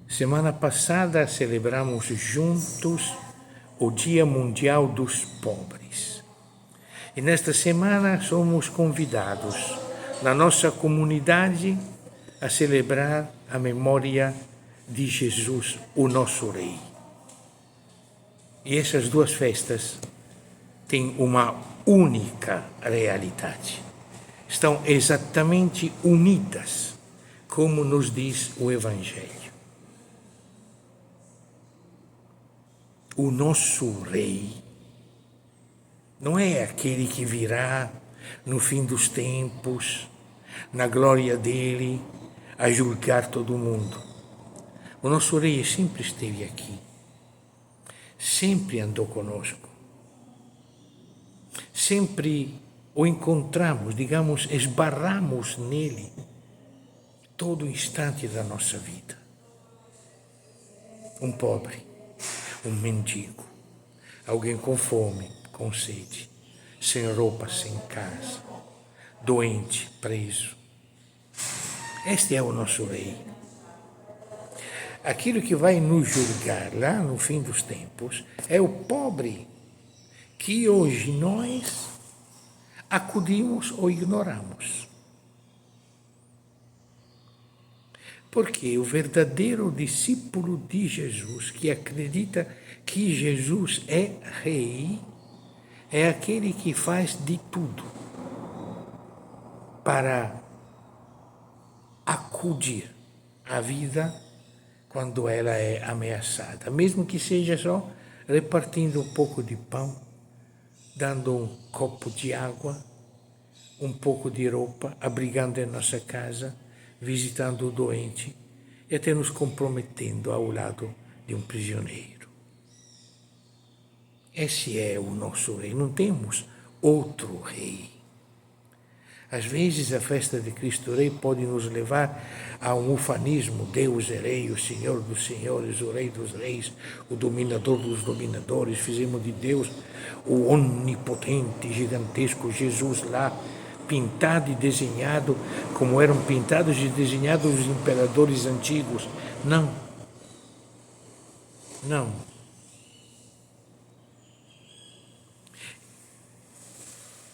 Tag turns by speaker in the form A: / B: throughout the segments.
A: Semana passada celebramos juntos o Dia Mundial dos Pobres. E nesta semana somos convidados na nossa comunidade a celebrar a memória de Jesus, o nosso Rei. E essas duas festas têm uma única realidade. Estão exatamente unidas, como nos diz o Evangelho. O nosso Rei não é aquele que virá no fim dos tempos, na glória dele, a julgar todo mundo. O nosso Rei sempre esteve aqui, sempre andou conosco, sempre o encontramos, digamos, esbarramos nele todo instante da nossa vida. Um pobre, um mendigo, alguém com fome, com sede, sem roupa, sem casa, doente, preso. Este é o nosso Rei. Aquilo que vai nos julgar lá no fim dos tempos é o pobre que hoje nós acudimos ou ignoramos. Porque o verdadeiro discípulo de Jesus, que acredita que Jesus é Rei, é aquele que faz de tudo para acudir à vida quando ela é ameaçada, mesmo que seja só repartindo um pouco de pão, dando um copo de água, um pouco de roupa, abrigando em nossa casa, visitando o doente e até nos comprometendo ao lado de um prisioneiro. Esse é o nosso Rei, não temos outro Rei. Às vezes a festa de Cristo Rei pode nos levar a um ufanismo: Deus é Rei, o Senhor dos Senhores, o Rei dos Reis, o Dominador dos Dominadores. Fizemos de Deus o onipotente, gigantesco Jesus lá, pintado e desenhado como eram pintados e desenhados os imperadores antigos. Não. Não.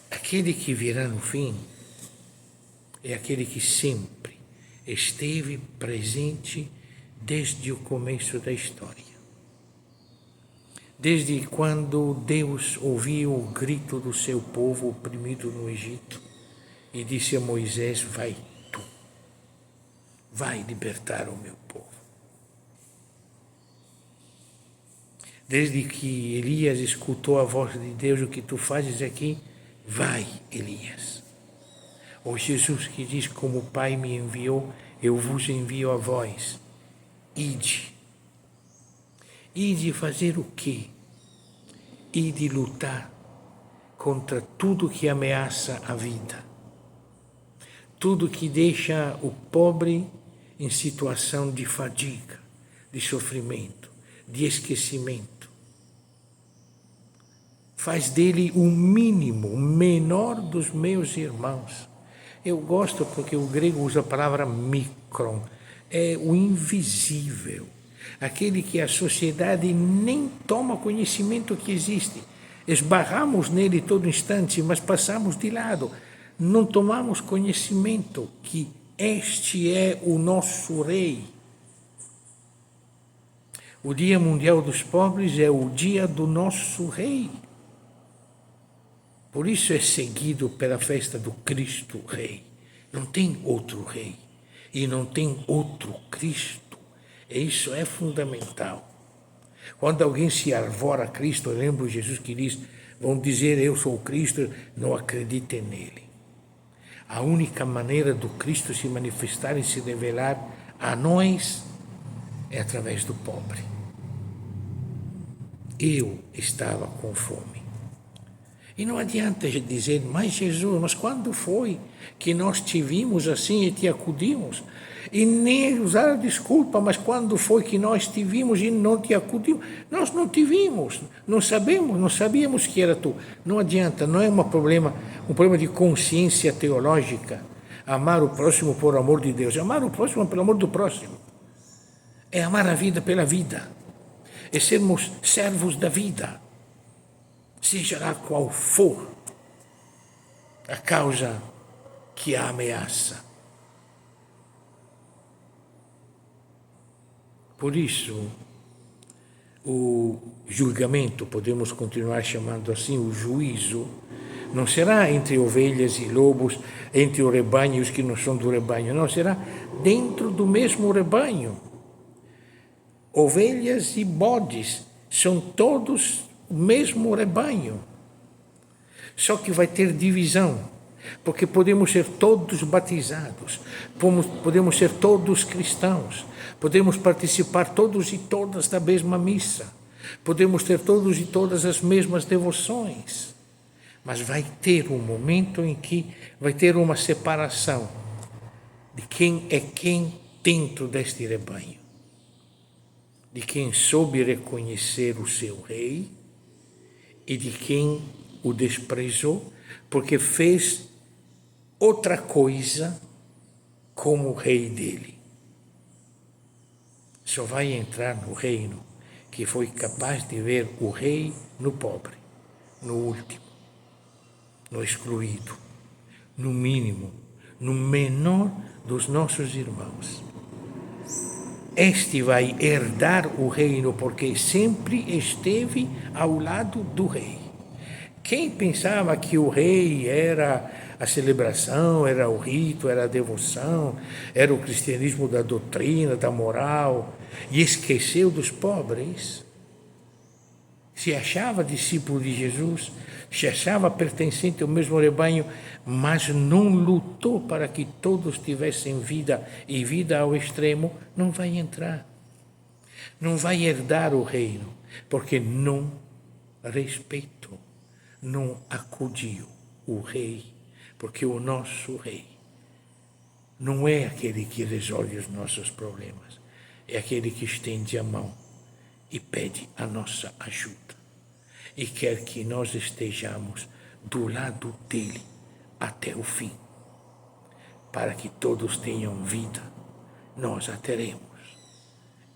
A: Aquele que virá no fim é aquele que sempre esteve presente desde o começo da história. Desde quando Deus ouviu o grito do seu povo oprimido no Egito e disse a Moisés: vai tu, vai libertar o meu povo. Desde que Elias escutou a voz de Deus: o que tu fazes aqui? Vai, Elias. O Jesus que diz: como o Pai me enviou, eu vos envio a vós. Ide. Ide fazer o quê? Ide lutar contra tudo que ameaça a vida. Tudo que deixa o pobre em situação de fadiga, de sofrimento, de esquecimento. Faz dele o mínimo, o menor dos meus irmãos. Eu gosto porque o grego usa a palavra micron, é o invisível, aquele que a sociedade nem toma conhecimento que existe. Esbarramos nele todo instante, mas passamos de lado. Não tomamos conhecimento que este é o nosso Rei. O Dia Mundial dos Pobres é o dia do nosso Rei. Por isso é seguido pela festa do Cristo Rei. Não tem outro Rei e não tem outro Cristo. E isso é fundamental. Quando alguém se arvora a Cristo, eu lembro Jesus que diz: vão dizer eu sou o Cristo, não acreditem nele. A única maneira do Cristo se manifestar e se revelar a nós é através do pobre. Eu estava com fome. E não adianta dizer: mas Jesus, mas quando foi que nós te vimos assim e te acudimos? E nem usar a desculpa: mas quando foi que nós te vimos e não te acudimos? Nós não te vimos, não sabíamos que era tu. Não adianta, não é um problema de consciência teológica. Amar o próximo por amor de Deus, amar o próximo pelo amor do próximo. é amar a vida pela vida, é sermos servos da vida, seja lá qual for a causa que a ameaça. Por isso, o julgamento, podemos continuar chamando assim, o juízo, não será entre ovelhas e lobos, entre o rebanho e os que não são do rebanho, não, será dentro do mesmo rebanho. Ovelhas e bodes são todos o mesmo rebanho. Só que vai ter divisão, porque podemos ser todos batizados, podemos ser todos cristãos, podemos participar todos e todas da mesma missa, podemos ter todos e todas as mesmas devoções, mas vai ter um momento em que vai ter uma separação de quem é quem dentro deste rebanho, de quem soube reconhecer o seu rei e de quem o desprezou porque fez outra coisa como o rei dele. Só vai entrar no reino que foi capaz de ver o rei no pobre, no último, no excluído, no mínimo, no menor dos nossos irmãos. Este vai herdar o reino porque sempre esteve ao lado do rei. Quem pensava que o rei era a celebração, era o rito, era a devoção, era o cristianismo da doutrina, da moral, e esqueceu dos pobres, se achava discípulo de Jesus, se achava pertencente ao mesmo rebanho, mas não lutou para que todos tivessem vida e vida ao extremo, não vai entrar. Não vai herdar o reino, porque não respeitou, não acudiu o rei, porque o nosso rei não é aquele que resolve os nossos problemas, é aquele que estende a mão e pede a nossa ajuda e quer que nós estejamos do lado dele até o fim, para que todos tenham vida. Nós a teremos.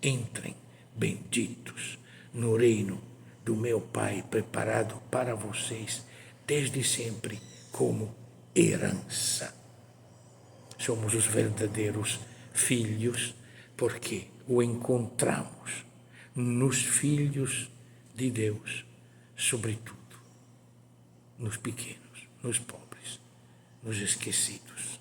A: Entrem benditos no reino do meu Pai preparado para vocês desde sempre como herança. Somos os verdadeiros filhos porque o encontramos nos filhos de Deus, sobretudo nos pequenos, nos pobres, nos esquecidos.